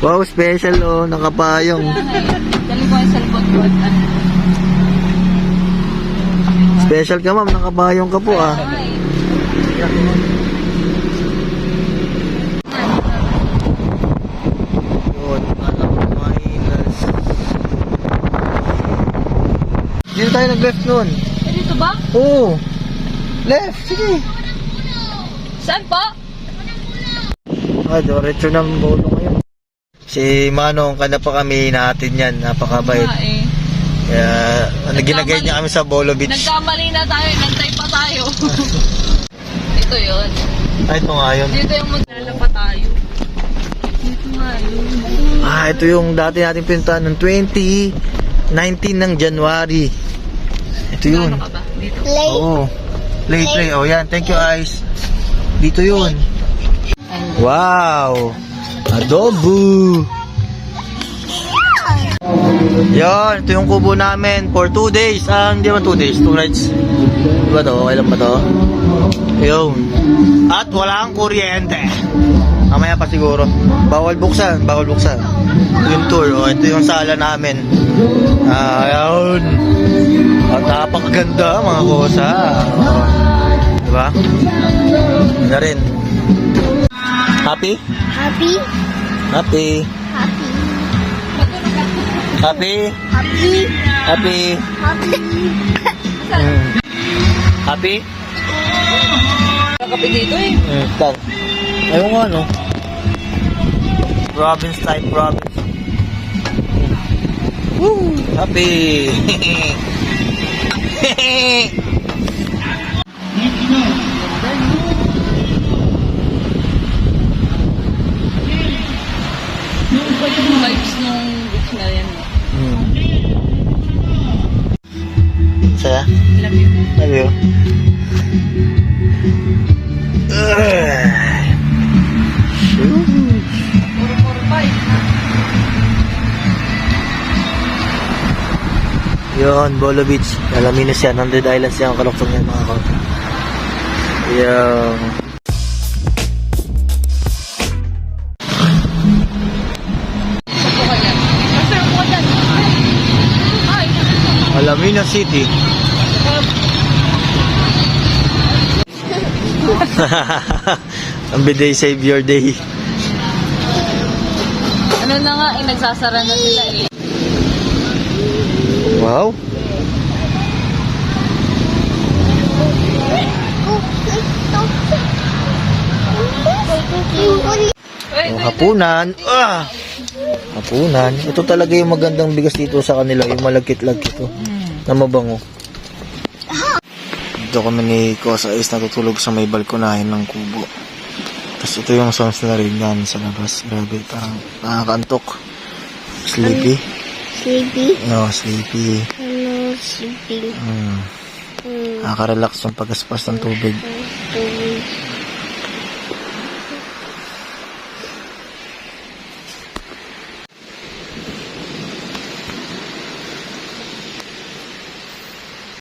Wow, special oh, nakapayong. Dali ko yung salbot ko. Special ka ma'am, nakapayong ka po ah. Ay. Yun, alam mo, minus. Dito tayo nag-left nun. Dito ba? Oo. Left, sige. Saan po? Ah, diretso ng bolo ngayon. Si Manong, kada pa kami natin yan, napakabait. Eh. Kaya, ginagay niya kami sa Bolo Beach. Nagkamali na tayo, nantay pa tayo. Ito yun. Ay, ito nga yun. Dito yung magdala pa tayo. Dito nga yun. Ah, ito yung dati natin pinuntahan ng 2019 ng January. Ito yun. Ano ka ba? Dito. Oo. Play. Oh, yan. Thank you, Ice. Dito yun. Wow! Adobo! Yan, ito yung kubo namin for 2 days. Hindi naman 2 days, 2 nights. Diba to? Okay lang ba to? Yun. At wala kang kuryente. Mamaya pa siguro. Bawal buksan. Ito yung tour. Oh, ito yung sala namin. Ayun. At napakaganda mga kosa. Oh. Diba? Yun na rin. Happy? Happy? Happy. Happy. Happy? Happy. Happy? Happy. Happy? Kape dito eh. Tan. Ayun nga, no? Province type province. Woo! Happy! Vibes nung beach na yan. Saya? Love you. Love you. Puro vibes na. Yun, Bolo Beach. Alaminos yan. 100 Islands yan. Kaluktong yan mga kauta. Yung... Saan ka dyan? Saan ka dyan? Ay! Alaminos City. Ang biday save your day. Ano na nga eh, nagsasara na sila eh. Wow. Oh, hapunan. Hapunan. Ito talaga yung magandang bigas dito sa kanila. Yung malagkit-lagkit. Oh. Na mabango. Dito kami ni Kosa is natutulog sa may balkonahin ng kubo. Tapos ito yung sounds na rin yan sa labas. Grabe, parang nakakaantok. Sleepy. Sleepy. No, sleepy. Ano, sleepy. Nakaka-relax yung pagkaspas ng tubig. Tubig.